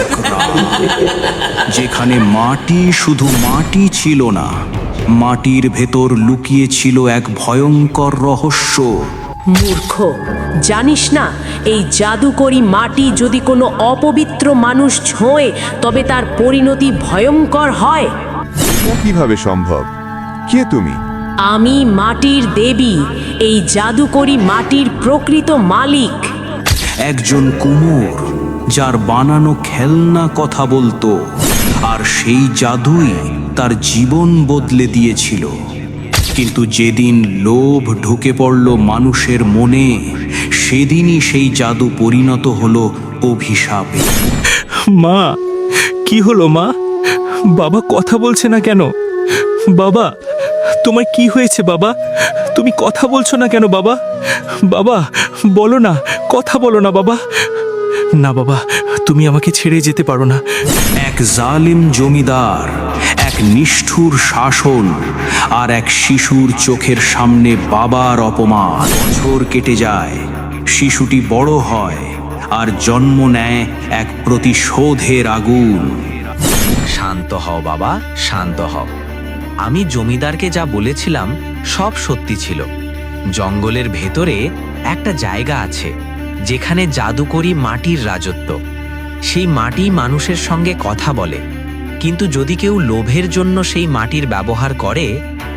এক গ্রাম, যেখানে মাটি শুধু মাটি ছিল না, মাটির ভেতর লুকিয়ে ছিল এক ভয়ঙ্কর রহস্য। মূর্খ, জানিস না এই জাদুকরি মাটি যদি কোনো অপবিত্র মানুষ ছোঁয় তবে তার পরিণতি ভয়ঙ্কর হয়। এটা কিভাবে সম্ভব? কে তুমি? আমি মাটির দেবী, এই জাদুকরি মাটির প্রকৃত মালিক। একজন কুমোর, যার বানানো খেলনা কথা বলতো, আর সেই জাদুই তার জীবন বদলে দিয়েছিল। কিন্তু যেদিন লোভ ঢুকে পড়ল মানুষের মনে, সেদিনই সেই জাদু পরিণত হলো অভিশাপে। মা, কি হলো মা? বাবা কথা বলছে না কেন? বাবা, তোমার কি হয়েছে বাবা? তুমি কথা বলছো না কেন বাবা? বাবা, বলো না, কথা বলো না বাবা। না বাবা, তুমি আমাকে ছেড়ে যেতে পারো না। এক জালিম জমিদার, এক নিষ্ঠুর শাসন, আর এক শিশুর চোখের সামনে বাবার অপমান। বছর কেটে যায়, শিশুটি বড় হয় আর জন্ম নেয় এক প্রতিশোধের আগুন। শান্ত হও বাবা, শান্ত হও। আমি জমিদারকে যা বলেছিলাম সব সত্যি ছিল। জঙ্গলের ভেতরে একটা জায়গা আছে যেখানে জাদুকরি মাটির রাজত্ব। সেই মাটি মানুষের সঙ্গে কথা বলে, কিন্তু যদি কেউ লোভের জন্য সেই মাটির ব্যবহার করে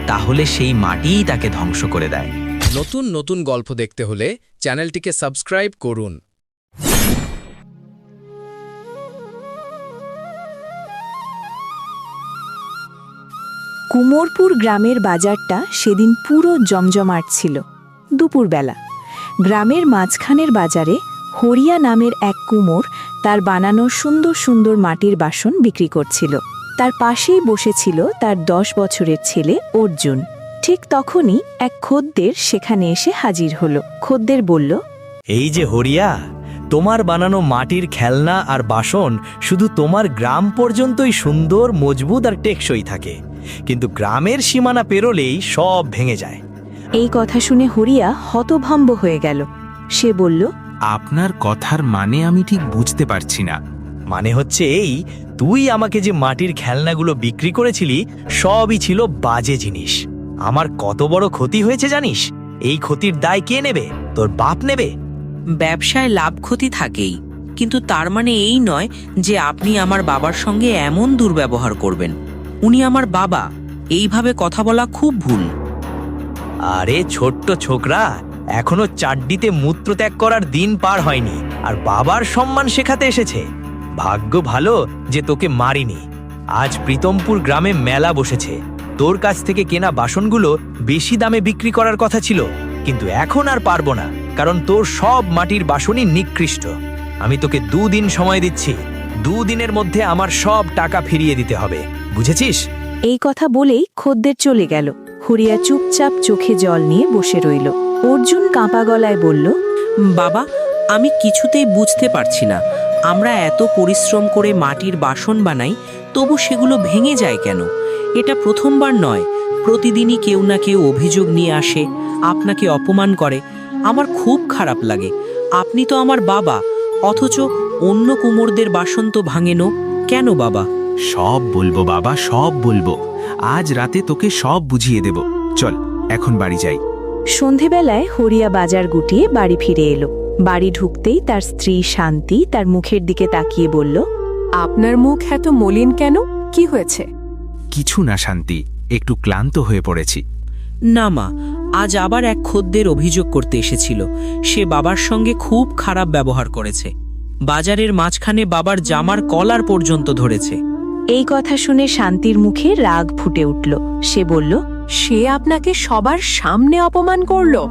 তাহলে সেই মাটিই তাকে ধ্বংস করে দেয়। নতুন নতুন গল্প দেখতে হলে চ্যানেলটিকে সাবস্ক্রাইব করুন। কুমোরপুর গ্রামের বাজারটা সেদিন পুরো জমজমাট ছিল। দুপুরবেলা গ্রামের মাঝখানের বাজারে হরিয়া নামের এক কুমোর তার বানানো সুন্দর সুন্দর মাটির বাসন বিক্রি করছিল। তার পাশেই বসেছিল তার 10 বছরের ছেলে অর্জুন। ঠিক তখনই এক খদ্দের সেখানে এসে হাজির হলো। খদ্দের বলল, এই যে হরিয়া, তোমার বানানো মাটির খেলনা আর বাসন শুধু তোমার গ্রাম পর্যন্তই সুন্দর, মজবুত আর টেকসই থাকে, কিন্তু গ্রামের সীমানা পেরোলেই সব ভেঙে যায়। এই কথা শুনে হরিয়া হতভম্ব হয়ে গেল। সে বলল, আপনার কথার মানে আমি ঠিক বুঝতে পারছি না। মানে হচ্ছে এই, তুই আমাকে যে মাটির খেলনাগুলো বিক্রি করেছিলি সবই ছিল বাজে জিনিস। আমার কত বড় ক্ষতি হয়েছে জানিস? এই ক্ষতির দায় কে নেবে? তোর বাপ নেবে। ব্যবসায় লাভ ক্ষতি থাকেই, কিন্তু তার মানে এই নয় যে আপনি আমার বাবার সঙ্গে এমন দুর্ব্যবহার করবেন। উনি আমার বাবা, এইভাবে কথা বলা খুব ভুল। আরে ছোট্ট ছোকরা, এখনো চাড্ডিতে মূত্রত্যাগ করার দিন পার হয়নি, আর বাবার সম্মান শেখাতে এসেছে। ভাগ্য ভালো যে তোকে মারিনি। আজ প্রীতমপুর গ্রামে মেলা বসেছে। তোর কাছ থেকে কেনা বাসনগুলো বেশি দামে বিক্রি করার কথা ছিল, কিন্তু এখন আর পারবো না, কারণ তোর সব মাটির বাসনই নিকৃষ্ট। আমি তোকে 2 দিন সময় দিচ্ছি। 2 দিনের মধ্যে আমার সব টাকা ফিরিয়ে দিতে হবে, বুঝেছিস? এই কথা বলেই খদ্দের চলে গেল। হরিয়া চুপচাপ চোখে জল নিয়ে বসে রইল। অর্জুন কাঁপা গলায় বলল, বাবা, আমি কিছুতেই বুঝতে পারছি না, আমরা এত পরিশ্রম করে মাটির বাসন বানাই, তবু সেগুলো ভেঙে যায় কেন? এটা প্রথমবার নয়, প্রতিদিনই কেউ না কেউ অভিযোগ নিয়ে আসে, আপনাকে অপমান করে। আমার খুব খারাপ লাগে। আপনি তো আমার বাবা, অথচ অন্য কুমোরদের বাসন তো ভাঙেনো কেন বাবা? সব বলবো বাবা, সব বলবো। আজ রাতে তোকে সব বুঝিয়ে দেব। চল এখন বাড়ি যাই। সন্ধেবেলায় হরিয়া বাজার গুটিয়ে বাড়ি ফিরে এলো। বাড়ি ঢুকতেই তার স্ত্রী শান্তি তার মুখের দিকে তাকিয়ে বলল, আপনার মুখ এত মলিন কেন? কি হয়েছে? কিছু না শান্তি, একটু ক্লান্ত হয়ে পড়েছি। না মা, আজ আবার এক খদ্দের অভিযোগ করতে এসেছিল। সে বাবার সঙ্গে খুব খারাপ ব্যবহার করেছে। বাজারের মাঝখানে বাবার জামার কলার পর্যন্ত ধরেছে। এই কথা শুনে শান্তির মুখে রাগ ফুটে উঠল। সে বলল, সে আপনাকে সবার সামনে অপমান করলো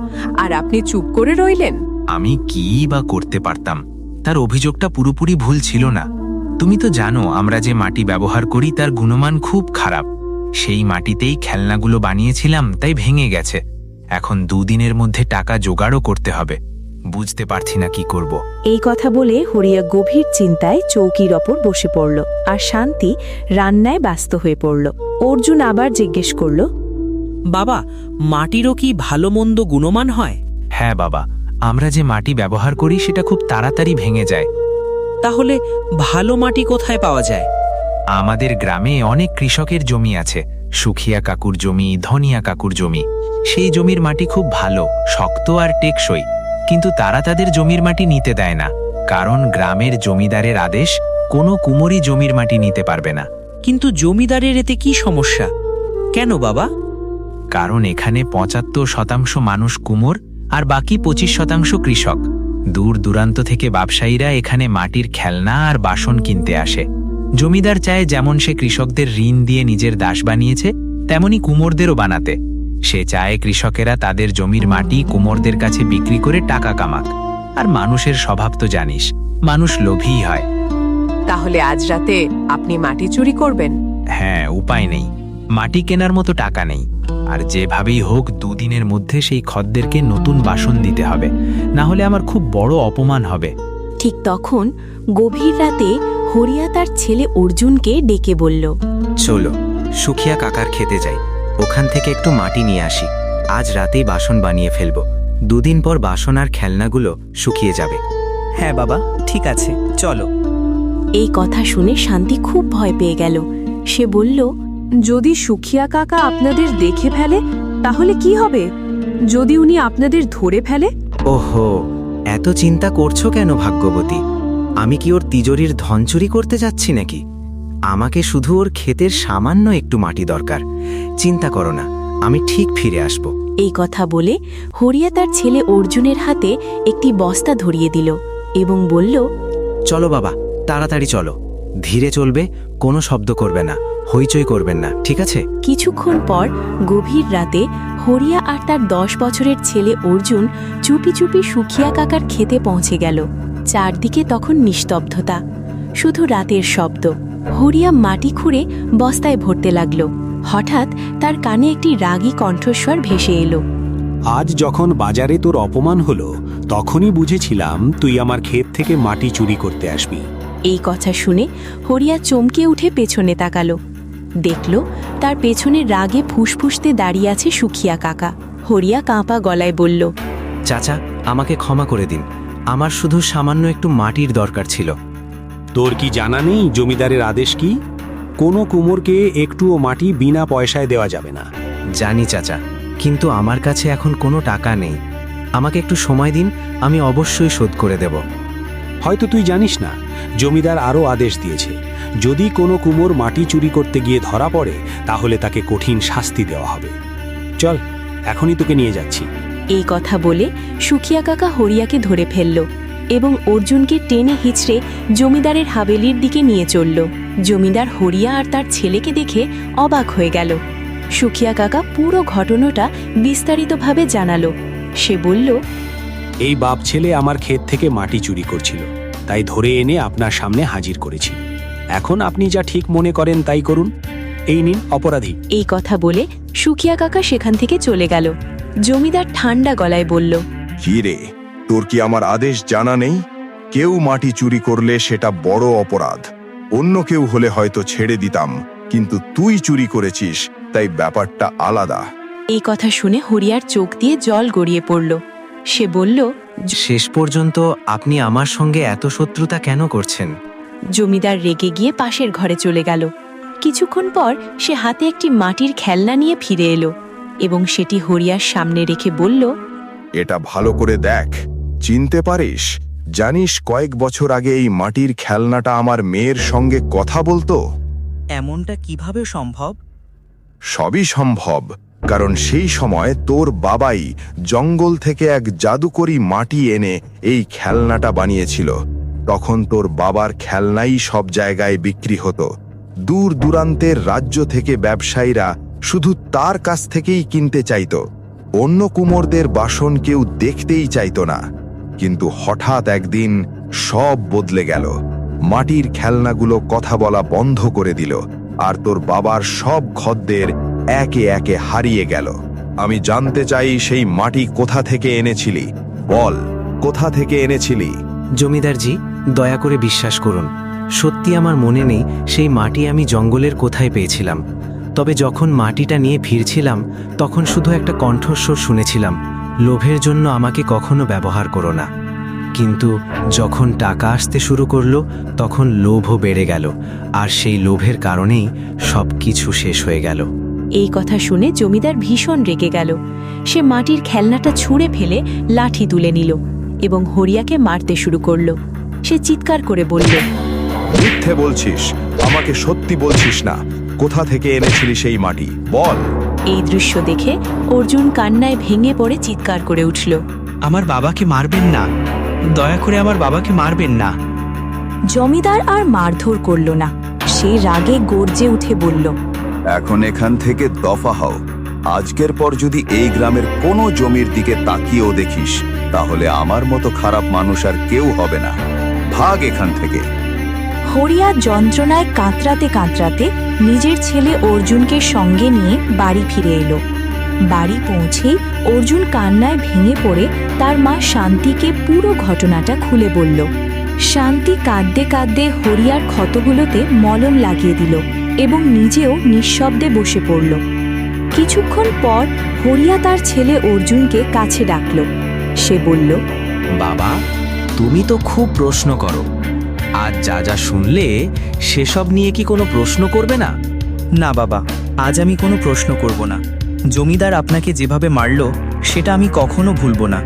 আর আপনি চুপ করে রইলেন? আমি কি বা করতে পারতাম? তার অভিযোগটা পুরোপুরি ভুল ছিল না। তুমি তো জানো আমরা যে মাটি ব্যবহার করি তার গুণমান খুব খারাপ। সেই মাটিতেই খেলনাগুলো বানিয়েছিলাম, তাই ভেঙে গেছে। এখন 2 দিনের মধ্যে টাকা জোগাড়ও করতে হবে। বুঝতে পারছি না কি করব। এই কথা বলে হরিয়া গভীর চিন্তায় চৌকির ওপর বসে পড়ল, আর শান্তি রান্নায় ব্যস্ত হয়ে পড়ল। অর্জুন আবার জিজ্ঞেস করল, বাবা, মাটিরও কি ভালো মন্দ গুণমান হয়? হ্যাঁ বাবা, আমরা যে মাটি ব্যবহার করি সেটা খুব তাড়াতাড়ি ভেঙে যায়। তাহলে ভালো মাটি কোথায় পাওয়া যায়? আমাদের গ্রামে অনেক কৃষকের জমি আছে। সুখিয়া কাকুর জমি, ধনিয়া কাকুর জমি। সেই জমির মাটি খুব ভালো, শক্ত আর টেকসই। কিন্তু তারা তাদের জমির মাটি নিতে দেয় না, কারণ গ্রামের জমিদারের আদেশ কোনো কুমোরই জমির মাটি নিতে পারবে না। কিন্তু জমিদারের এতে কি সমস্যা? কেন বাবা? কারণ এখানে ৭৫% মানুষ কুমোর আর বাকি 25% কৃষক। দূর দূরান্ত থেকে ব্যবসায়ীরা এখানে মাটির খেলনা আর বাসন কিনতে আসে। জমিদার চায় যেমন সে কৃষকদের ঋণ দিয়ে নিজের দাস বানিয়েছে, তেমনি কুমোরদেরও বানাতে। সে চায় কৃষকেরা তাদের জমির মাটি কুমোরদের কাছে বিক্রি করে টাকা কামাক। আর মানুষের স্বভাব তো জানিস, মানুষ লোভী হয়। তাহলে আজ রাতে আপনি মাটি চুরি করবেন? হ্যাঁ, উপায় নেই, মাটি কেনার মতো টাকা নেই। আর যেভাবেই হোক 2 দিনের মধ্যে সেই খদ্দেরকে নতুন বাসন দিতে হবে, না হলে আমার খুব বড় অপমান হবে। ঠিক তখন গভীর রাতে হরিয়া তার ছেলে অর্জুনকে ডেকে বলল, চলো সুখিয়া কাকার খেতে যাই, ওখান থেকে একটু মাটি নিয়ে আসি। আজ রাতেই বাসন বানিয়ে ফেলবো। 2 দিন পর বাসন আর খেলনাগুলো শুকিয়ে যাবে। হ্যাঁ বাবা, ঠিক আছে, চলো। এই কথা শুনে শান্তি খুব ভয় পেয়ে গেল। সে বলল, যদি সুখিয়া কাকা আপনাদের দেখে ফেলে তাহলে কি হবে? যদি উনি আপনাদের ধরে ফেলে? ওহো, এত চিন্তা করছো কেন ভাগ্যবতী? আমি কি ওর তিজোরির ধন চুরি করতে যাচ্ছি নাকি? আমাকে শুধু ওর ক্ষেতের সামান্য একটু মাটি দরকার। চিন্তা করো না, আমি ঠিক ফিরে আসব। এই কথা বলে হরিয়া তার ছেলে অর্জুনের হাতে একটি বস্তা ধরিয়ে দিল এবং বলল, চলো বাবা, তাড়াতাড়ি চলো। ধীরে চলবে, কোনো শব্দ করবে না, হইচই করবেন না, ঠিক আছে? কিছুক্ষণ পর গভীর রাতে হরিয়া আর তার 10 বছরের ছেলে অর্জুন চুপি চুপি সুখিয়া কাকার খেতে পৌঁছে গেল। চারদিকে তখন নিস্তব্ধতা, শুধু রাতের শব্দ। হরিয়া মাটি খুঁড়ে বস্তায় ভরতে লাগলো। হঠাৎ তার কানে একটি রাগী কণ্ঠস্বর ভেসে এলো। আজ যখন বাজারে তোর অপমান হলো, তখনই বুঝেছিলাম তুই আমার ক্ষেত থেকে মাটি চুরি করতে আসবি। এই কথা শুনে হরিয়া চমকে উঠে পেছনে তাকালো। দেখল তার পেছনে রাগে ফুসফুসতে দাঁড়িয়ে আছে সুখিয়া কাকা। হরিয়া কাঁপা গলায় বলল, চাচা, আমাকে ক্ষমা করে দিন। আমার শুধু সামান্য একটু মাটির দরকার ছিল। তোর কি জানা নেই জমিদারের আদেশ কি? কোনো কুমোরকে একটুও মাটি বিনা পয়সায় দেওয়া যাবে না। জানি চাচা, কিন্তু আমার কাছে এখন কোনো টাকা নেই। আমাকে একটু সময় দিন, আমি অবশ্যই শোধ করে দেব। হয়তো তুই জানিস না, জমিদার আরও আদেশ দিয়েছে, যদি কোনো কুমোর মাটি চুরি করতে গিয়ে ধরা পড়ে তাহলে তাকে কঠিন শাস্তি দেওয়া হবে। চল, এখনই তোকে নিয়ে যাচ্ছি। এই কথা বলে সুখিয়া কাকা হরিয়াকে ধরে ফেলল এবং অর্জুনকে টেনে হিঁচড়ে জমিদারের হাভেলির দিকে নিয়ে চলল। জমিদার হরিয়া আর তার ছেলেকে দেখে অবাক হয়ে গেল। সুখিয়া কাকা পুরো ঘটনাটা বিস্তারিতভাবে জানালো। সে বলল, এই বাপ ছেলে আমার ক্ষেত থেকে মাটি চুরি করছিল, তাই ধরে এনে আপনার সামনে হাজির করেছি। এখন আপনি যা ঠিক মনে করেন তাই করুন। এই নিন অপরাধী। এই কথা বলে সুখিয়া কাকা সেখান থেকে চলে গেল। জমিদার ঠান্ডা গলায় বলল, কি রে, তোর কি আমার আদেশ জানা নেই? কেউ মাটি চুরি করলে সেটা বড় অপরাধ। অন্য কেউ হলে হয়তো ছেড়ে দিতাম, কিন্তু তুই চুরি করেছিস, তাই ব্যাপারটা আলাদা। এই কথা শুনে হরিয়ার চোখ দিয়ে জল গড়িয়ে পড়ল। সে বলল, শেষ পর্যন্ত আপনি আমার সঙ্গে এত শত্রুতা কেন করছেন? জমিদার রেগে গিয়ে পাশের ঘরে চলে গেল। কিছুক্ষণ পর সে হাতে একটি মাটির খেলনা নিয়ে ফিরে এলো এবং সেটি হরিয়ার সামনে রেখে বলল, এটা ভালো করে দেখ, চিনতে পারিস? জানিস কয়েক বছর আগে এই মাটির খেলনাটা আমার মেয়ের সঙ্গে কথা বলতো? এমনটা কিভাবে সম্ভব? সবই সম্ভব, কারণ সেই সময় তোর বাবাই জঙ্গল থেকে এক জাদুকরি মাটি এনে এই খেলনাটা বানিয়েছিল। তখন তোর বাবার খেলনাই সব জায়গায় বিক্রি হতো। দূর দূরান্তের রাজ্য থেকে ব্যবসায়ীরা শুধু তার কাছ থেকেই কিনতে চাইতো। অন্য কুমোরদের বাসন কেউ দেখতেই চাইতো না। কিন্তু হঠাৎ একদিন সব বদলে গেল। মাটির খেলনাগুলো কথা বলা বন্ধ করে দিল, আর তোর বাবার সব খদ্দের একে একে হারিয়ে গেল। আমি জানতে চাই সেই মাটি কোথা থেকে এনেছিলি? বল, কোথা থেকে এনেছিলি? জমিদারজি, দয়া করে বিশ্বাস করুন, সত্যি আমার মনে নেই সেই মাটি আমি জঙ্গলের কোথায় পেয়েছিলাম। তবে যখন মাটিটা নিয়ে ফিরছিলাম তখন শুধু একটা কণ্ঠস্বর শুনেছিলাম, লোভের জন্য আমাকে কখনো ব্যবহার করো না। কিন্তু যখন টাকা আসতে শুরু করলো তখন লোভও বেড়ে গেল, আর সেই লোভের কারণেই সব কিছু শেষ হয়ে গেল। এই কথা শুনে জমিদার ভীষণ রেগে গেল। সে মাটির খেলনাটা ছুঁড়ে ফেলে লাঠি তুলে নিল এবং হরিয়াকে মারতে শুরু করলো। সে চিৎকার করে বলল, মিথ্যে বলছিস, আমাকে সত্যি বলছিস না। কোথা থেকে এনেছিলি সেই মাটি, বল। এই দৃশ্য দেখে অর্জুন কান্নায় ভেঙে পড়ে চিৎকার করে উঠল। আমার বাবাকে মারবেন না, দয়া করে আমার বাবাকে মারবেন না। জমিদার আর মারধর করল না। সে রাগে গর্জে উঠে বলল, এখন এখান থেকে দফা হও। আজকের পর যদি এই গ্রামের কোনো জমির দিকে তাকিয়েও দেখিস, তাহলে আমার মতো খারাপ মানুষ আর কেউ হবে না। ভাগ এখান থেকে। হরিয়া যন্ত্রণায় কাতরাতে কাতরাতে নিজের ছেলে অর্জুনকে সঙ্গে নিয়ে বাড়ি ফিরে এলো। বাড়ি পৌঁছেই অর্জুন কান্নায় ভেঙে পড়ে তার মা শান্তিকে পুরো ঘটনাটা খুলে বলল। শান্তি কাঁদতে কাঁদতে হরিয়ার ক্ষতগুলোতে মলম লাগিয়ে দিল এবং নিজেও নিঃশব্দে বসে পড়ল। কিছুক্ষণ পর হরিয়া তার ছেলে অর্জুনকে কাছে ডাকল। সে বলল, বাবা, তুমি তো খুব প্রশ্ন করো। আজ যা যা শুনলে সেসব নিয়ে কি কোনো প্রশ্ন করবে না? না বাবা, আজ আমি কোনো প্রশ্ন করব না। জমিদার আপনাকে যেভাবে মারল সেটা আমি কখনো ভুলব না।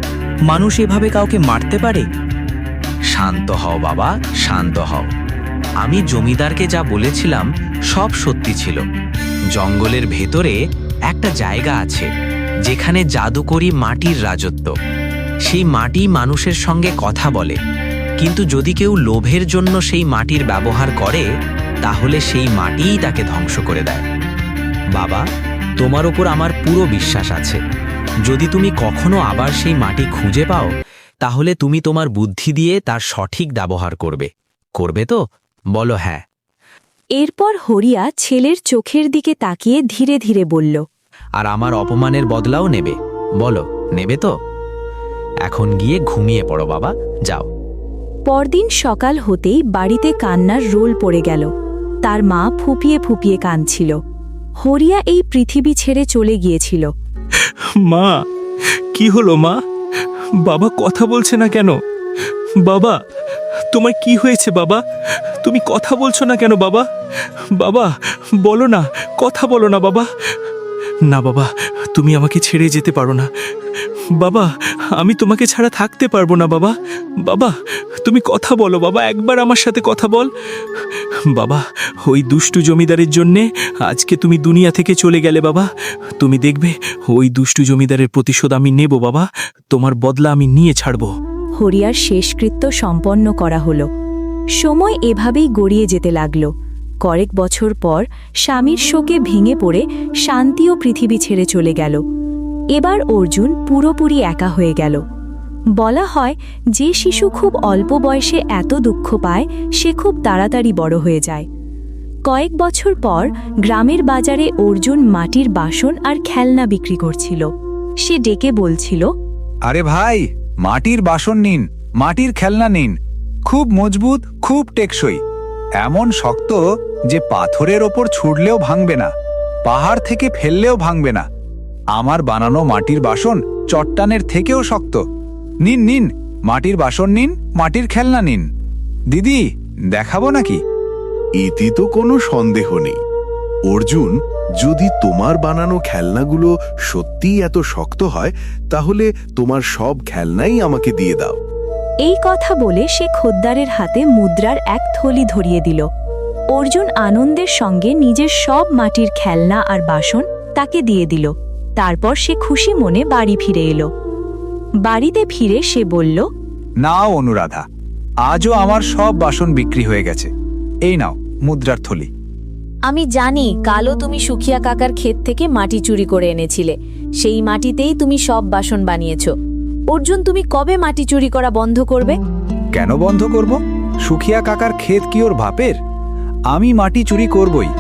মানুষ এভাবে কাউকে মারতে পারে? শান্ত হও বাবা, শান্ত হও। আমি জমিদারকে যা বলেছিলাম সব সত্যি ছিল। জঙ্গলের ভেতরে একটা জায়গা আছে যেখানে জাদুকরি মাটির রাজত্ব। সেই মাটি মানুষের সঙ্গে কথা বলে, কিন্তু যদি কেউ লোভের জন্য সেই মাটির ব্যবহার করে তাহলে সেই মাটিই তাকে ধ্বংস করে দেয়। বাবা, তোমার ওপর আমার পুরো বিশ্বাস আছে। যদি তুমি কখনো আবার সেই মাটি খুঁজে পাও তাহলে তুমি তোমার বুদ্ধি দিয়ে তার সঠিক ব্যবহার করবে। করবে তো? বলো হ্যাঁ। এরপর হরিয়া ছেলের চোখের দিকে তাকিয়ে ধীরে ধীরে বলল, আর আমার অপমানের বদলাও নেবে। বলো, নেবে তো? এখন গিয়ে ঘুমিয়ে পড়ো বাবা, যাও। পরদিন সকাল হতেই বাড়িতে কান্নার রোল পড়ে গেল। তার মা ফুপিয়ে ফুপিয়ে কাঁদছিল। হরিয়া এই পৃথিবী ছেড়ে চলে গিয়েছিল। মা, কি হলো মা? বাবা কথা বলছে না কেন? বাবা, তোমার কি হয়েছে বাবা? তুমি কথা বলছো না কেন বাবা? বাবা, বলো না, কথা বলো না বাবা। না বাবা, তুমি আমাকে ছেড়ে যেতে পারো না। বাবা, আমি তোমাকে ছাড়া থাকতে পারবো না বাবা। বাবা, তুমি কথা বলো বাবা, একবার আমার সাথে কথা বল। বাবা, ওই দুষ্টু জমিদারের জন্যে আজকে তুমি দুনিয়া থেকে চলে গেলে বাবা। তুমি দেখবে ওই দুষ্টু জমিদারের প্রতিশোধ আমি নেব বাবা। তোমার বদলা আমি নিয়ে ছাড়ব। হরিয়ার শেষকৃত্য সম্পন্ন করা হলো। সময় এভাবেই গড়িয়ে যেতে লাগল। কয়েক বছর পর স্বামীর শোকে ভেঙে পড়ে শান্তিও পৃথিবী ছেড়ে চলে গেল। এবার অর্জুন পুরোপুরি একা হয়ে গেল। বলা হয়, যে শিশু খুব অল্প বয়সে এত দুঃখ পায় সে খুব তাড়াতাড়ি বড় হয়ে যায়। কয়েক বছর পর গ্রামের বাজারে অর্জুন মাটির বাসন আর খেলনা বিক্রি করছিল। সে ডেকে বলছিল, আরে ভাই, মাটির বাসন নিন, মাটির খেলনা নিন। খুব মজবুত, খুব টেকসই, এমন শক্ত যে পাথরের ওপর ছুড়লেও ভাঙবে না, পাহাড় থেকে ফেললেও ভাঙবে না। আমার বানানো মাটির বাসন চট্টানের থেকেও শক্ত। নিন নিন, মাটির বাসন নিন, মাটির খেলনা নিন। দিদি, দেখাবো নাকি? এতে তো কোনো সন্দেহ নেই। অর্জুন, যদি তোমার বানানো খেলনাগুলো সত্যিই এত শক্ত হয় তাহলে তোমার সব খেলনাই আমাকে দিয়ে দাও। এই কথা বলে সে খদ্দারের হাতে মুদ্রার এক থলি ধরিয়ে দিল। অর্জুন আনন্দের সঙ্গে নিজের সব মাটির খেলনা আর বাসন তাকে দিয়ে দিল। তারপর সে খুশি মনে বাড়ি ফিরে এলো। বাড়িতে ফিরে সে বলল, নাও অনুরাধা, আজও আমার সব বাসন বিক্রি হয়ে গেছে। এই নাও মুদ্রার থলি। আমি জানি কালও তুমি সুখিয়া কাকার ক্ষেত থেকে মাটি চুরি করে এনেছিলে। সেই মাটিতেই তুমি সব বাসন বানিয়েছ। অর্জুন, তুমি কবে মাটি চুরি করা বন্ধ করবে? কেন বন্ধ করব? সুখিয়া কাকার ক্ষেত কি ওর বাপের? আমি মাটি চুরি করবই,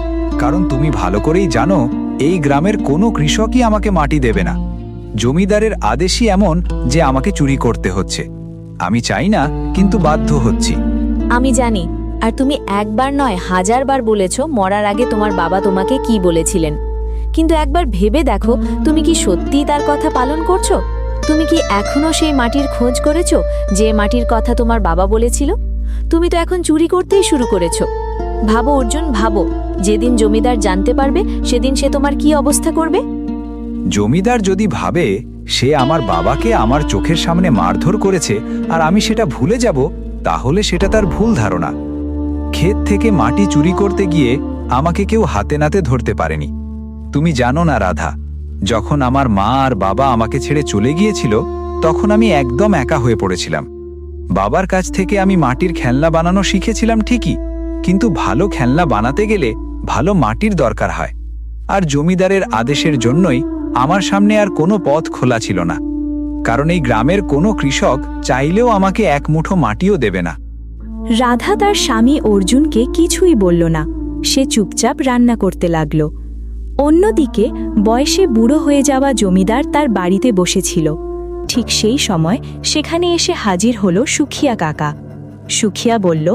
কারণ তুমি ভালো করেই জানো এই গ্রামের কোনো কৃষকই আমাকে মাটি দেবে না। জমিদারের আদেশই এমন যে আমাকে চুরি করতে হচ্ছে। আমি চাই না, কিন্তু বাধ্য হচ্ছি। আমি জানি, আর তুমি একবার নয় 1000 বার বলেছ মরার আগে তোমার বাবা তোমাকে কি বলেছিলেন। কিন্তু একবার ভেবে দেখো, তুমি কি সত্যিই তার কথা পালন করছো? তুমি কি এখনো সেই মাটির খোঁজ করেছো, যে মাটির কথা তোমার বাবা বলেছিল? তুমি তো এখন চুরি করতেই শুরু করেছো। ভাবো অর্জুন, ভাবো, যেদিন জমিদার জানতে পারবে সেদিন সে তোমার কি অবস্থা করবে? জমিদার যদি ভাবে সে আমার বাবাকে আমার চোখের সামনে মারধর করেছে আর আমি সেটা ভুলে যাব, তাহলে সেটা তার ভুল ধারণা। ক্ষেত থেকে মাটি চুরি করতে গিয়ে আমাকে কেউ হাতে নাতে ধরতে পারেনি। তুমি জানো না রাধা, যখন আমার মা আর বাবা আমাকে ছেড়ে চলে গিয়েছিল, তখন আমি একদম একা হয়ে পড়েছিলাম। বাবার কাছ থেকে আমি মাটির খেলনা বানানো শিখেছিলাম ঠিকই, কিন্তু ভালো খেলনা বানাতে গেলে ভালো মাটির দরকার হয়। আর জমিদারের আদেশের জন্যই আমার সামনে আর কোনো পথ খোলা ছিল না, কারণ এই গ্রামের কোনো কৃষক চাইলেও আমাকে এক মুঠো মাটিও দেবে না। রাধা তার স্বামী অর্জুনকে কিছুই বলল না, সে চুপচাপ রান্না করতে লাগল। অন্যদিকে বয়সে বুড়ো হয়ে যাওয়া জমিদার তার বাড়িতে বসেছিল। ঠিক সেই সময় সেখানে এসে হাজির হলো সুখিয়া কাকা। সুখিয়া বলল,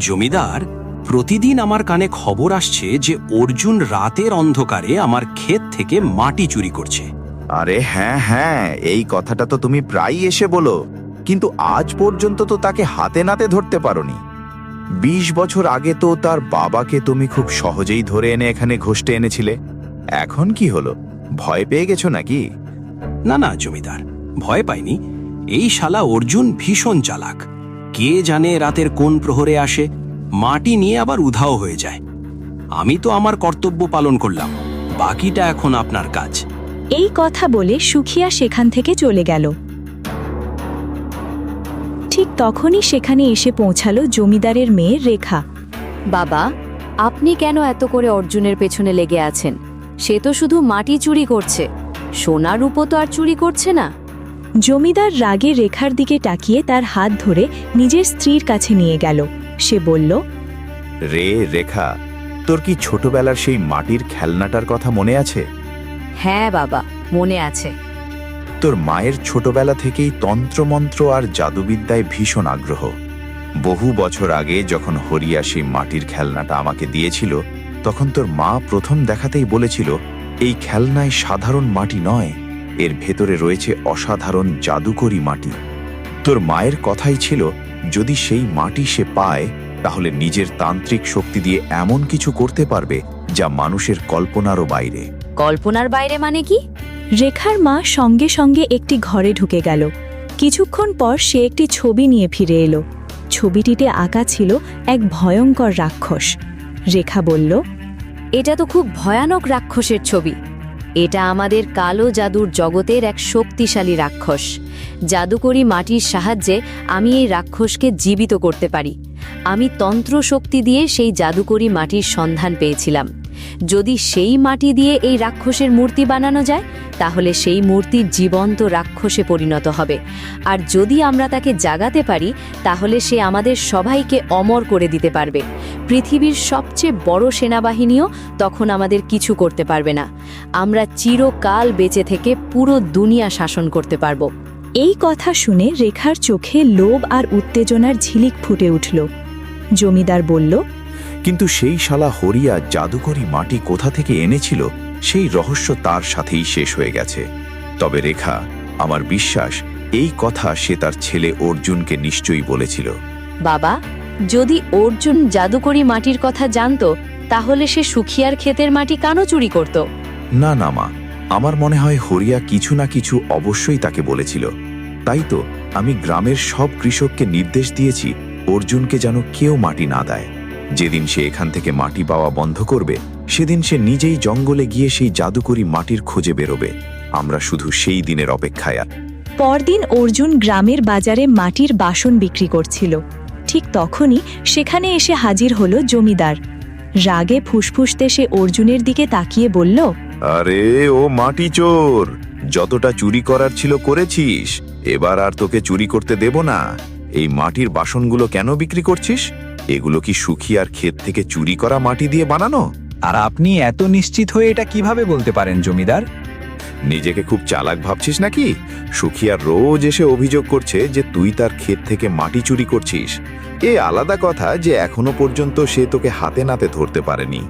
জমিদার, প্রতিদিন আমার কানে খবর আসছে যে অর্জুন রাতের অন্ধকারে আমার ক্ষেত থেকে মাটি চুরি করছে। আরে হ্যাঁ হ্যাঁ, এই কথাটা তো তুমি প্রায়ই এসে বলো, কিন্তু আজ পর্যন্ত তো তাকে হাতে নাতে ধরতে পারোনি। 20 বছর আগে তো তার বাবাকে তুমি খুব সহজেই ধরে এনে এখানে ঘষতে এনেছিলে। এখন কি হলো, ভয় পেয়ে গেছো নাকি? না না জমিদার, ভয় পাইনি। এই শালা অর্জুন ভীষণ চালাক। কে জানে রাতের কোন প্রহরে আসে, মাটি নিয়ে আবার উধাও হয়ে যায়। আমি তো আমার কর্তব্য পালন করলাম, বাকিটা এখন আপনার কাজ। এই কথা বলে সুখিয়া সেখান থেকে চলে গেল। ঠিক তখনই সেখানে এসে পৌঁছালো জমিদারের মেয়ে রেখা। বাবা, আপনি কেন এত করে অর্জুনের পেছনে লেগে আছেন? সে তো শুধু মাটি চুরি করছে, সোনা রূপো তো আর চুরি করছে না। জমিদার রাগে রেখার দিকে তাকিয়ে তার হাত ধরে নিজের স্ত্রীর কাছে নিয়ে গেল। সে বলল, রে রেখা, তোর কি ছোটবেলার সেই মাটির খেলনাটার কথা মনে আছে? হ্যাঁ বাবা, মনে আছে। তোর মায়ের ছোটবেলা থেকেই তন্ত্রমন্ত্র আর জাদুবিদ্যায় ভীষণ আগ্রহ। বহু বছর আগে যখন হরিয়া সেই মাটির খেলনাটা আমাকে দিয়েছিল, তখন তোর মা প্রথম দেখাতেই বলেছিল, এই খেলনায় সাধারণ মাটি নয়, এর ভেতরে রয়েছে অসাধারণ জাদুকরি মাটি। তোর মায়ের কথাই ছিল, যদি সেই মাটি সে পায়, তাহলে নিজের তান্ত্রিক শক্তি দিয়ে এমন কিছু করতে পারবে যা মানুষের কল্পনারও বাইরে। কল্পনার বাইরে মানে কি? রেখার মা সঙ্গে সঙ্গে একটি ঘরে ঢুকে গেল। কিছুক্ষণ পর সে একটি ছবি নিয়ে ফিরে এলো। ছবিটিতে আঁকা ছিল এক ভয়ঙ্কর রাক্ষস। রেখা বলল, এটা তো খুব ভয়ানক রাক্ষসের ছবি। এটা আমাদের কালো জাদুর জগতের এক শক্তিশালী রাক্ষস। জাদুকরি মাটির সাহায্যে আমি এই রাক্ষসকে জীবিত করতে পারি। আমি তন্ত্র শক্তি দিয়ে সেই জাদুকরি মাটির সন্ধান পেয়েছিলাম। যদি সেই মাটি দিয়ে এই রাক্ষসের মূর্তি বানানো যায়, তাহলে সেই মূর্তির জীবন্ত রাক্ষসে পরিণত হবে। আর যদি আমরা তাকে জাগাতে পারি, তাহলে সে আমাদের সবাইকে অমর করে দিতে পারবে। পৃথিবীর সবচেয়ে বড় সেনাবাহিনীও তখন আমাদের কিছু করতে পারবে না। আমরা চিরকাল বেঁচে থেকে পুরো দুনিয়া শাসন করতে পারব। এই কথা শুনে রেখার চোখে লোভ আর উত্তেজনার ঝিলিক ফুটে উঠল। জমিদার বলল, কিন্তু সেই শালা হরিয়া জাদুকরি মাটি কোথা থেকে এনেছিল, সেই রহস্য তার সাথেই শেষ হয়ে গেছে। তবে রেখা, আমার বিশ্বাস এই কথা সে তার ছেলে অর্জুনকে নিশ্চয়ই বলেছিল। বাবা, যদি অর্জুন জাদুকরি মাটির কথা জানতো, তাহলে সে সুখিয়ার ক্ষেতের মাটি কেন চুরি করত? না না মা, আমার মনে হয় হরিয়া কিছু না কিছু অবশ্যই তাকে বলেছিল। তাই তো আমি গ্রামের সব কৃষককে নির্দেশ দিয়েছি, অর্জুনকে যেন কেউ মাটি না দেয়। যেদিন সে এখান থেকে মাটি পাওয়া বন্ধ করবে, সেদিন সে নিজেই জঙ্গলে গিয়ে সেই জাদুকরি মাটির খোঁজে বেরোবে। আমরা শুধু সেই দিনের অপেক্ষায়। পরদিন অর্জুন গ্রামের বাজারে মাটির বাসন বিক্রি করছিল। ঠিক তখনই সেখানে এসে হাজির হলো জমিদার। রাগে ফুসফুসতে সে অর্জুনের দিকে তাকিয়ে বলল, আরে ও মাটি চোর, যতটা চুরি করার ছিল করেছিস, এবার আর তোকে চুরি করতে দেব না। এই মাটির বাসনগুলো কেন বিক্রি করছিস? এগুলো কি সুখিয়ার ক্ষেত থেকে চুরি করা মাটি দিয়ে বানানো? আর আপনি এত নিশ্চিত হয়ে এটা কিভাবে বলতে পারেন জমিদার? নিজেকে খুব চালাক ভাবছিস নাকি? সুখিয়ার রোজ এসে অভিযোগ করছে যে তুই তার ক্ষেত থেকে মাটি চুরি করছিস। এ আলাদা কথা যে এখনো পর্যন্ত সে তোকে হাতে নাতে ধরতে পারেনি।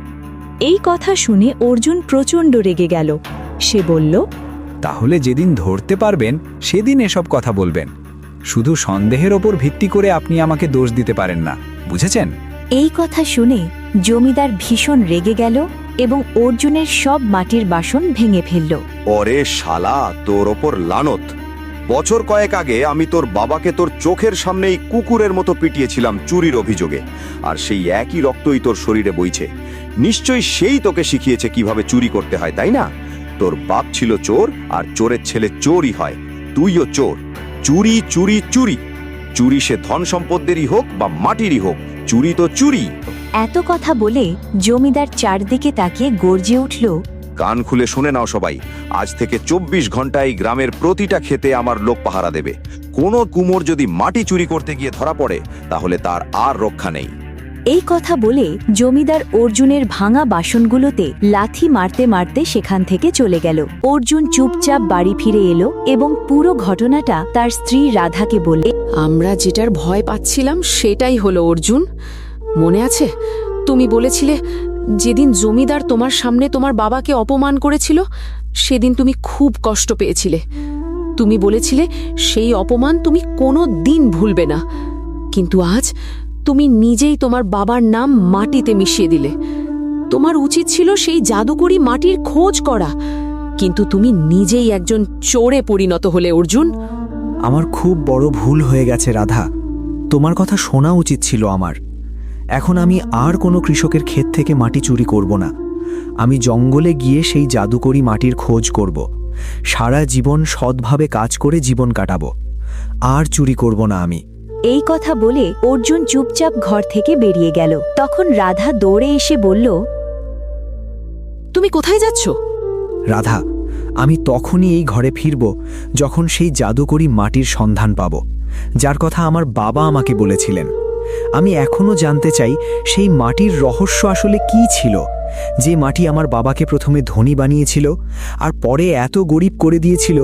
এই কথা শুনে অর্জুন প্রচণ্ড রেগে গেল। সে বলল, তাহলে যেদিন ধরতে পারবেন সেদিন এসব কথা বলবেন। শুধু সন্দেহের ওপর ভিত্তি করে আপনি আমাকে দোষ দিতে পারেন না, বুঝেছেন? এই কথা শুনে জমিদার ভীষণ রেগে গেল এবং অর্জুনের সব মাটির বাসন ভেঙে ফেলল। ওরে শালা, তোর ওপর লানত! বছর কয়েক আগে আমি তোর বাবাকে তোর চোখের সামনেই কুকুরের মতো পিটিয়েছিলাম চুরির অভিযোগে, আর সেই একই রক্তই তোর শরীরে বইছে। নিশ্চয়ই সেই তোকে শিখিয়েছে কিভাবে চুরি করতে হয়, তাই না? তোর বাপ ছিল চোর, আর চোরের ছেলে চোরই হয়। তুইও চোর। চুরি চুরি চুরি চুরি, সে ধন সম্পদেরই হোক বা মাটিরই হোক, চুরি তো চুরি। এত কথা বলে জমিদার চারদিকে তাকিয়ে গর্জে উঠল, কান খুলে শুনে নাও সবাই, আজ থেকে 24 ঘন্টায় গ্রামের প্রতিটা ক্ষেতে আমার লোক পাহারা দেবে। কোনো কুমোর যদি মাটি চুরি করতে গিয়ে ধরা পড়ে, তাহলে তার আর রক্ষা নেই। এই কথা বলে জমিদার অর্জুনের ভাঙা বাসনগুলোতে লাথি মারতে মারতে সেখান থেকে চলে গেল। অর্জুন চুপচাপ বাড়ি ফিরে এলো এবং পুরো ঘটনাটা তার স্ত্রী রাধাকে বলে, আমরা যেটার ভয় পাচ্ছিলাম সেটাই হলো অর্জুন। মনে আছে তুমি বলেছিলে যেদিন জমিদার তোমার সামনে তোমার বাবাকে অপমান করেছিল, সেদিন তুমি খুব কষ্ট পেয়েছিলে। তুমি বলেছিলে সেই অপমান তুমি কোনো দিন ভুলবে না, কিন্তু আজ তুমি নিজেই তোমার বাবার নাম মাটিতে মিশিয়ে দিলে। তোমার উচিত ছিল সেই জাদুকরি মাটির খোঁজ করা, কিন্তু তুমি নিজেই একজন চোরে পরিণত হলে অর্জুন। আমার খুব বড় ভুল হয়ে গেছে রাধা, তোমার কথা শোনা উচিত ছিল আমার। এখন আমি আর কোনো কৃষকের ক্ষেত থেকে মাটি চুরি করব না। আমি জঙ্গলে গিয়ে সেই জাদুকরি মাটির খোঁজ করব। সারা জীবন সৎভাবে কাজ করে জীবন কাটাবো। আর চুরি করব না আমি। এই কথা বলে অর্জুন চুপচাপ ঘর থেকে বেরিয়ে গেল। তখন রাধা দৌড়ে এসে বলল, তুমি কোথায় যাচ্ছ? রাধা, আমি তখনই এই ঘরে ফিরব যখন সেই জাদুকরি মাটির সন্ধান পাব, যার কথা আমার বাবা আমাকে বলেছিলেন। আমি এখনো জানতে চাই সেই মাটির রহস্য আসলে কি ছিল, যে মাটি আমার বাবাকে প্রথমে ধনী বানিয়েছিল আর পরে এত গরিব করে দিয়েছিল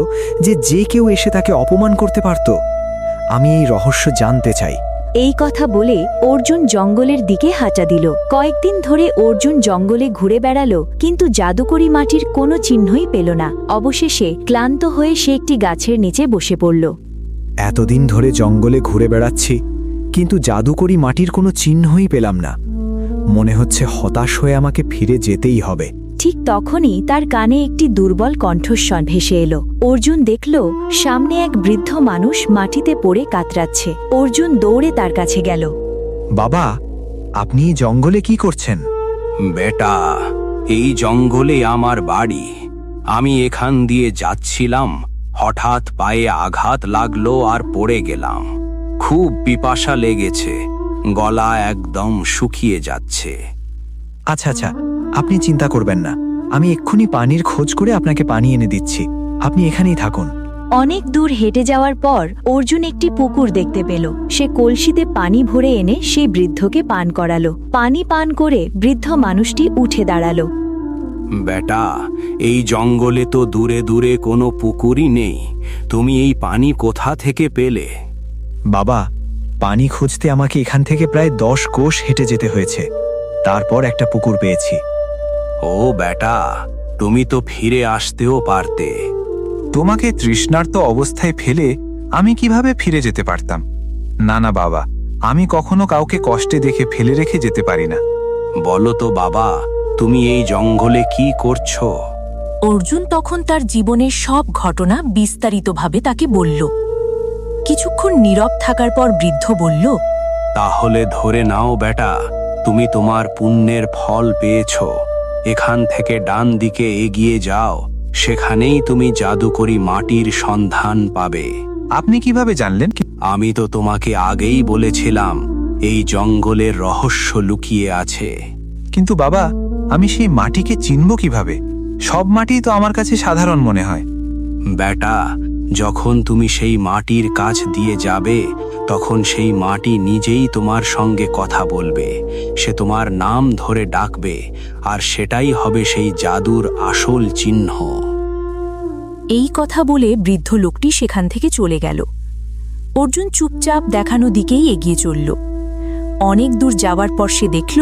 যে যে কেউ এসে তাকে অপমান করতে পারত। আমি এই রহস্য জানতে চাই। এই কথা বলে অর্জুন জঙ্গলের দিকে হাঁটা দিল। কয়েকদিন ধরে অর্জুন জঙ্গলে ঘুরে বেড়ালো, কিন্তু জাদুকরি মাটির কোনো চিহ্নই পেল না। অবশেষে ক্লান্ত হয়ে সে একটি গাছের নিচে বসে পড়ল। এতদিন ধরে জঙ্গলে ঘুরে বেড়াচ্ছি, কিন্তু জাদুকরি মাটির কোনো চিহ্নই পেলাম না। মনে হচ্ছে হতাশ হয়ে আমাকে ফিরে যেতেই হবে। ঠিক তখনই তার কানে একটি দুর্বল কণ্ঠস্বর ভেসে এলো। অর্জুন দেখল সামনে এক বৃদ্ধ মানুষ মাটিতে পড়ে কাতরাচ্ছে। অর্জুন দৌড়ে তার কাছে গেল। বাবা, আপনি জঙ্গলে কি করছেন? বেটা, এই জঙ্গলে আমার বাড়ি। আমি এখান দিয়ে যাচ্ছিলাম, হঠাৎ পায়ে আঘাত লাগলো আর পড়ে গেলাম। খুব পিপাসা লেগেছে, গলা একদম শুকিয়ে যাচ্ছে। আচ্ছা আচ্ছা, আপনি চিন্তা করবেন না, আমি এক্ষুনি পানির খোঁজ করে আপনাকে পানি এনে দিচ্ছি। আপনি এখানেই থাকুন। অনেক দূর হেঁটে যাওয়ার পর অর্জুন একটি পুকুর দেখতে পেল। সে কলসিতে পানি ভরে এনে সেই বৃদ্ধকে পান করালো। পানি পান করে বৃদ্ধ মানুষটি উঠে দাঁড়ালো। বেটা, এই জঙ্গলে তো দূরে দূরে কোনো পুকুরই নেই, তুমি এই পানি কোথা থেকে পেলে? বাবা, পানি খুঁজতে আমাকে এখান থেকে প্রায় 10 কোষ হেঁটে যেতে হয়েছে, তারপর একটা পুকুর পেয়েছি। ও বেটা, তুমি তো ফিরে আসতেও পারতে। তোমাকে তৃষ্ণার্ত অবস্থায় ফেলে আমি কিভাবে ফিরে যেতে পারতাম? না না বাবা, আমি কখনো কাউকে কষ্টে দেখে ফেলে রেখে যেতে পারি না। বলো তো বাবা, তুমি এই জঙ্গলে কি করছো? অর্জুন তখন তার জীবনের সব ঘটনা বিস্তারিতভাবে তাকে বলল। কিছুক্ষণ নীরব থাকার পর বৃদ্ধ বলল, তাহলে ধরে নাও বেটা, তুমি তোমার পুণ্যের ফল পেয়েছো। এখান থেকে ডান দিকে এগিয়ে যাও, সেখানেই তুমি জাদুকরি মাটির সন্ধান পাবে। আপনি কিভাবে জানলেন? আমি তো তোমাকে আগেই বলেছিলাম এই জঙ্গলের রহস্য লুকিয়ে আছে। কিন্তু বাবা, আমি সেই মাটিকে চিনব কিভাবে? সব মাটি তো আমার কাছে সাধারণ মনে হয়। বেটা, যখন তুমি সেই মাটির কাছ দিয়ে যাবে, তখন সেই মাটি নিজেই তোমার সঙ্গে কথা বলবে। সে তোমার নাম ধরে ডাকবে, আর সেটাই হবে সেই জাদুর আসল চিহ্ন। এই কথা বলে বৃদ্ধ লোকটি সেখান থেকে চলে গেল। অর্জুন চুপচাপ দেখানো দিকেই এগিয়ে চলল। অনেক দূর যাওয়ার পর সে দেখল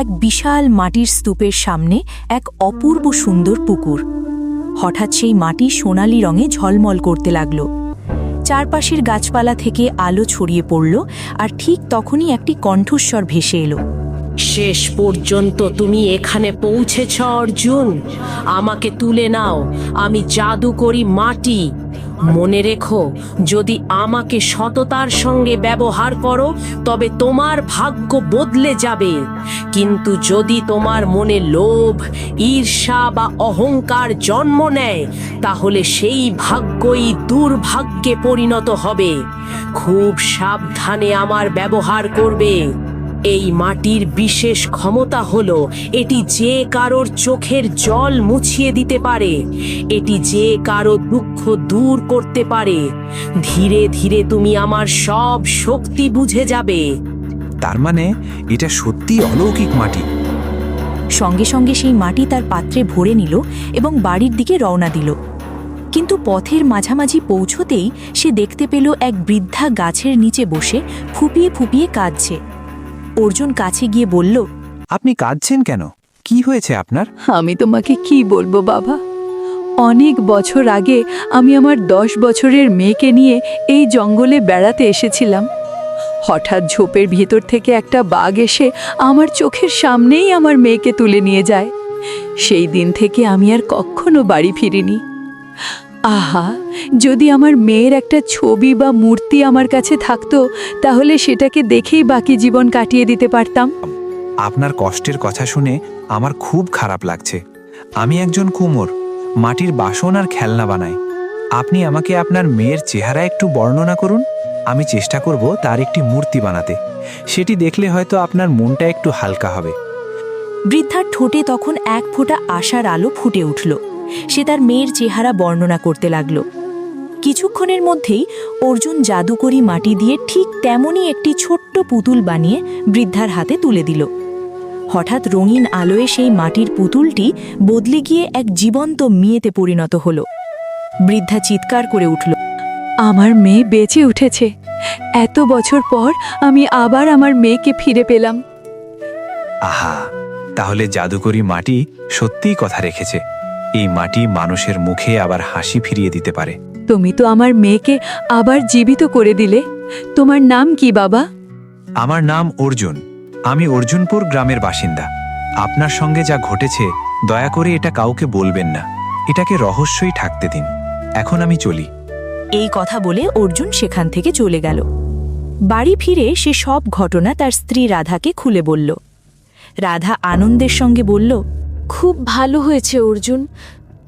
এক বিশাল মাটির স্তূপের সামনে এক অপূর্ব সুন্দর পুকুর। হঠাৎ সেই মাটি সোনালি রঙে ঝলমল করতে লাগল। চারপাশের গাছপালা থেকে আলো ছড়িয়ে পড়ল, আর ঠিক তখনই একটি কণ্ঠস্বর ভেসে এলো। শেষ পর্যন্ত তুমি এখানে পৌঁছেছ অর্জুন। আমাকে তুলে নাও, আমি জাদুকরি মাটি। মনে রেখো, যদি আমাকে সততার সঙ্গে ব্যবহার করো তবে তোমার ভাগ্য বদলে যাবে, কিন্তু যদি তোমার মনে লোভ, ঈর্ষা বা অহংকার জন্ম নেয় তাহলে সেই ভাগ্যই দুর্ভাগ্যে পরিণত হবে। খুব সাবধানে আমার ব্যবহার করবে। এই মাটির বিশেষ ক্ষমতা হলো এটি যে কারোর চোখের জল মুছিয়ে দিতে পারে, এটি যে কারো দুঃখ দূর করতে পারে। ধীরে ধীরে তুমি আমার সব শক্তি বুঝে যাবে। তার মানে এটা সত্যি অলৌকিক মাটি। সঙ্গে সঙ্গে সেই মাটি তার পাত্রে ভরে নিল এবং বাড়ির দিকে রওনা দিল। কিন্তু পথের মাঝামাঝি পৌঁছতেই সে দেখতে পেল এক বৃদ্ধা গাছের নিচে বসে ফুপিয়ে ফুপিয়ে কাঁদছে। অর্জুন কাছে গিয়ে বলল, আপনি কাঁদছেন কেন? কি হয়েছে আপনার? আমি তোমাকে কি বলবো বাবা, অনেক বছর আগে আমি আমার 10 বছরের মেয়েকে নিয়ে এই জঙ্গলে বেড়াতে এসেছিলাম। হঠাৎ ঝোপের ভিতর থেকে একটা বাঘ এসে আমার চোখের সামনেই আমার মেয়েকে তুলে নিয়ে যায়। সেই দিন থেকে আমি আর কখনো বাড়ি ফিরিনি। আহা, যদি আমার মেয়ের একটা ছবি বা মূর্তি আমার কাছে থাকতো তাহলে সেটাকে দেখেই বাকি জীবন কাটিয়ে দিতে পারতাম। আপনার কষ্টের কথা শুনে আমার খুব খারাপ লাগছে। আমি একজন কুমোর, মাটির বাসন আর খেলনা বানাই। আপনি আমাকে আপনার মেয়ের চেহারা একটু বর্ণনা করুন। আমি চেষ্টা করব তার একটি মূর্তি বানাতে। সেটি দেখলে হয়তো আপনার মনটা একটু হালকা হবে। বৃদ্ধার ঠোঁটে তখন এক ফোঁটা আশার আলো ফুটে উঠল। সে তার মেয়ের চেহারা বর্ণনা করতে লাগল। কিছুক্ষণের মধ্যেই অর্জুন জাদুকরি মাটি দিয়ে ঠিক তেমনই একটি ছোট্ট পুতুল বানিয়ে বৃদ্ধার হাতে তুলে দিল। হঠাৎ রঙিন আলোয় সেই মাটির পুতুলটি বদলে গিয়ে এক জীবন্ত মেয়েতে পরিণত হল। বৃদ্ধা চিৎকার করে উঠল, আমার মেয়ে বেঁচে উঠেছে। এত বছর পর আমি আবার আমার মেয়েকে ফিরে পেলাম। আহা, তাহলে জাদুকরি মাটি সত্যিই কথা রেখেছে। এই মাটি মানুষের মুখে আবার হাসি ফিরিয়ে দিতে পারে। তুমি তো আমার মেয়েকে আবার জীবিত করে দিলে। তোমার নাম কি বাবা? আমার নাম অর্জুন। আমি অর্জুনপুর গ্রামের বাসিন্দা। আপনার সঙ্গে যা ঘটেছে দয়া করে এটা কাউকে বলবেন না। এটাকে রহস্যই থাকতে দিন। এখন আমি চলি। এই কথা বলে অর্জুন সেখান থেকে চলে গেল। বাড়ি ফিরে সে সব ঘটনা তার স্ত্রী রাধাকে খুলে বলল। রাধা আনন্দের সঙ্গে বলল, খুব ভালো হয়েছে অর্জুন,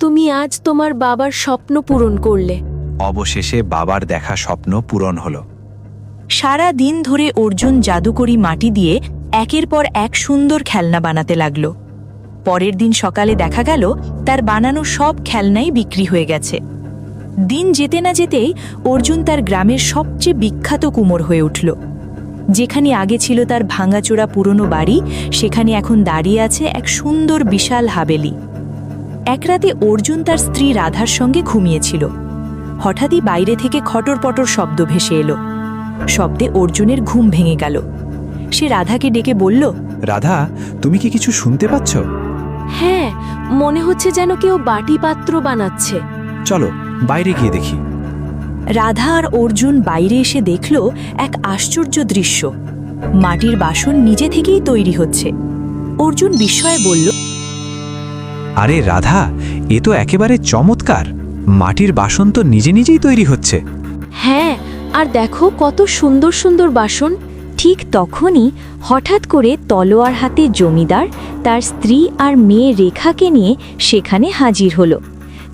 তুমি আজ তোমার বাবার স্বপ্ন পূরণ করলে। অবশেষে বাবার দেখা স্বপ্ন পূরণ হলো। সারা দিন ধরে অর্জুন জাদুকরি মাটি দিয়ে একের পর এক সুন্দর খেলনা বানাতে লাগল। পরের দিন সকালে দেখা গেল তার বানানো সব খেলনাই বিক্রি হয়ে গেছে। দিন যেতে না যেতেই অর্জুন তার গ্রামের সবচেয়ে বিখ্যাত কুমোর হয়ে উঠল। যেখানে আগে ছিল তার ভাঙাচোরা পুরনো বাড়ি, সেখানে এখন দাঁড়িয়ে আছে এক সুন্দর বিশাল হাবেলি। এক রাতে অর্জুন তার স্ত্রী রাধার সঙ্গে ঘুমিয়েছিল। হঠাৎই বাইরে থেকে খটরপটর শব্দ ভেসে এলো। শব্দে অর্জুনের ঘুম ভেঙে গেল। সে রাধাকে ডেকে বলল, রাধা, তুমি কি কিছু শুনতে পাচ্ছ? হ্যাঁ, মনে হচ্ছে যেন কেউ বাটি পাত্র বানাচ্ছে। চলো বাইরে গিয়ে দেখি। রাধা আর অর্জুন বাইরে এসে দেখল এক আশ্চর্য দৃশ্য। মাটির বাসন নিজে থেকেই তৈরি হচ্ছে। অর্জুন বিস্ময়ে বলল, আরে রাধা, এ তো একেবারে চমৎকার। মাটির বাসন তো নিজে নিজেই তৈরি হচ্ছে। হ্যাঁ, আর দেখো কত সুন্দর সুন্দর বাসন। ঠিক তখনই হঠাৎ করে তলোয়ার হাতে জমিদার তার স্ত্রী আর মেয়ে রেখাকে নিয়ে সেখানে হাজির হলো।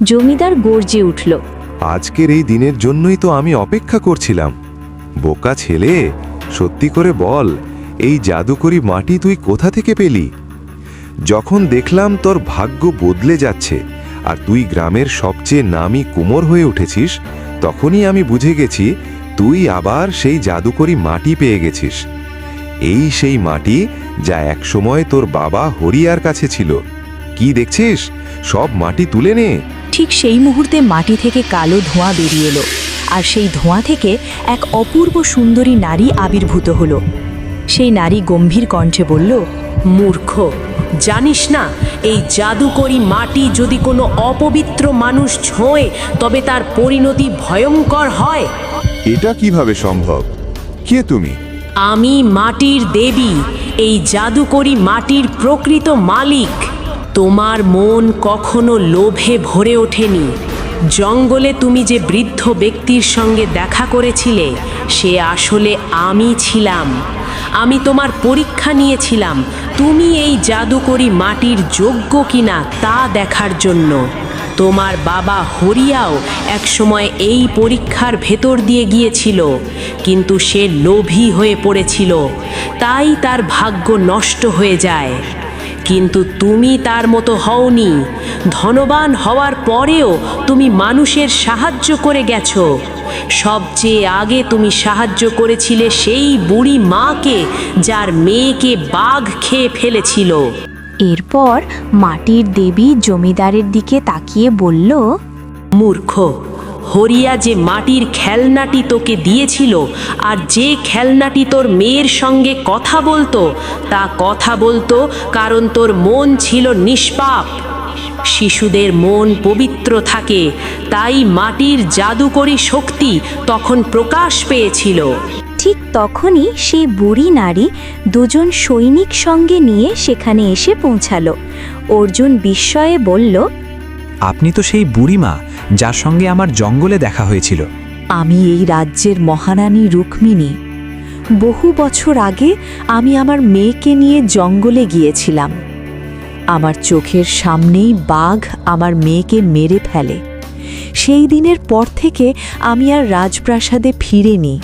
জমিদার গর্জে উঠল, আজকের এই দিনের জন্যই তো আমি অপেক্ষা করছিলাম। বোকা ছেলে, সত্যি করে বল, এই জাদুকরি মাটি তুই কোথা থেকে পেলি? যখন দেখলাম তোর ভাগ্য বদলে যাচ্ছে আর তুই গ্রামের সবচেয়ে নামী কুমোর হয়ে উঠেছিস, তখনই আমি বুঝে গেছি তুই আবার সেই জাদুকরি মাটি পেয়ে গেছিস। এই সেই মাটি যা একসময় তোর বাবা হরিয়ার কাছে ছিল। কি দেখছিস? সব মাটি তুলে নে। ঠিক সেই মুহূর্তে মাটি থেকে কালো ধোঁয়া বেরিয়ে এলো, আর সেই ধোঁয়া থেকে এক অপূর্ব সুন্দরী নারী আবির্ভূত হলো। সেই নারী গম্ভীর কণ্ঠে বলল, মূর্খ, জানিস না এই জাদুকরি মাটি যদি কোনো অপবিত্র মানুষ ছোঁয় তবে তার পরিণতি ভয়ঙ্কর হয়। এটা কিভাবে সম্ভব? কে তুমি? আমি মাটির দেবী, এই জাদুকরি মাটির প্রকৃত মালিক। তোমার মন কখনো লোভে ভরে ওঠেনি। জঙ্গলে তুমি যে বৃদ্ধ ব্যক্তির সঙ্গে দেখা করেছিলে সে আসলে আমি ছিলাম। আমি তোমার পরীক্ষা নিয়েছিলাম তুমি এই জাদুকরি মাটির যোগ্য কিনা তা দেখার জন্য। তোমার বাবা হরিয়াও একসময় এই পরীক্ষার ভেতর দিয়ে গিয়েছিল, কিন্তু সে লোভী হয়ে পড়েছিল, তাই তার ভাগ্য নষ্ট হয়ে যায়। কিন্তু তুমি তার মতো হওনি। ধনবান হওয়ার পরেও তুমি মানুষের সাহায্য করে গেছো। সবচেয়ে আগে তুমি সাহায্য করেছিলে সেই বুড়ি মাকে যার মেয়েকে বাঘ খেয়ে ফেলেছিল। এরপর মাটির দেবী জমিদারের দিকে তাকিয়ে বলল, মূর্খ, হরিয়া যে মাটির খেলনাটি তোকে দিয়েছিল আর যে খেলনাটি তোর মেয়ের সঙ্গে কথা বলতো তা কথা বলতো কারণ তোর মন ছিল নিষ্পাপ। শিশুদের মন পবিত্র থাকে, তাই মাটির জাদুকরী শক্তি তখন প্রকাশ পেয়েছিল। ঠিক তখনই সেই বুড়ি নারী দুজন সৈনিক সঙ্গে নিয়ে সেখানে এসে পৌঁছালো। অর্জুন বিস্ময়ে বলল, আপনি তো সেই বুড়িমা যার সঙ্গে আমার জঙ্গলে দেখা হয়েছিল। আমি এই রাজ্যের মহারানী রুক্মিণী। বহু বছর আগে আমি আমার মেয়েকে নিয়ে জঙ্গলে গিয়েছিলাম। আমার চোখের সামনেই বাঘ আমার মেয়েকে মেরে ফেলে। সেই দিনের পর থেকে আমি আর রাজপ্রাসাদে ফিরিনি।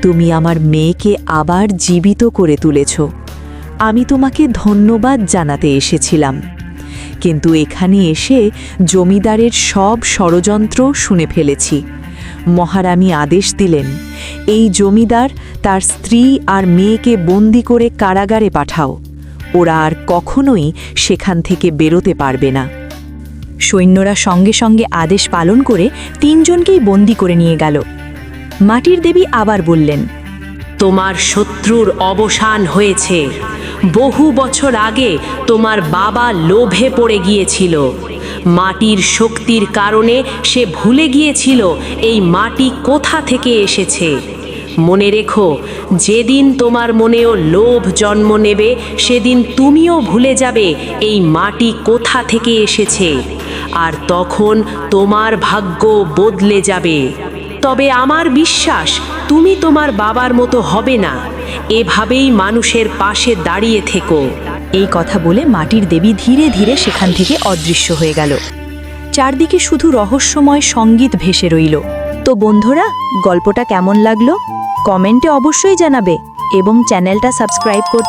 তুমি আমার মেয়েকে আবার জীবিত করে তুলেছ। আমি তোমাকে ধন্যবাদ জানাতে এসেছিলাম, কিন্তু এখানে এসে জমিদারের সব ষড়যন্ত্র শুনে ফেলেছি। মহারানী আদেশ দিলেন, এই জমিদার তার স্ত্রী আর মেয়েকে বন্দি করে কারাগারে পাঠাও। ওরা আর কখনোই সেখান থেকে বেরোতে পারবে না। সৈন্যরা সঙ্গে সঙ্গে আদেশ পালন করে তিনজনকেই বন্দি করে নিয়ে গেল। মাটির দেবী আবার বললেন, তোমার শত্রুর অবসান হয়েছে। বহু বছর আগে তোমার বাবা লোভে পড়ে গিয়েছিল। মাটির শক্তির কারণে সে ভুলে গিয়েছিল এই মাটি কোথা থেকে এসেছে। মনে রেখো, যেদিন তোমার মনেও লোভ জন্ম নেবে সেদিন তুমিও ভুলে যাবে এই মাটি কোথা থেকে এসেছে, আর তখন তোমার ভাগ্য বদলে যাবে। তবে আমার বিশ্বাস তুমি তোমার বাবার মতো হবে না। এভাবেই মানুষের পাশে দাঁড়িয়ে থেকো। এই কথা বলে মাটির দেবী ধীরে ধীরে সেখান থেকে অদৃশ্য হয়ে গেল। চারদিকে শুধু রহস্যময় সঙ্গীত ভেসে রইল। তো বন্ধুরা, গল্পটা কেমন লাগলো কমেন্টে অবশ্যই জানাবে এবং চ্যানেলটা সাবস্ক্রাইব করতে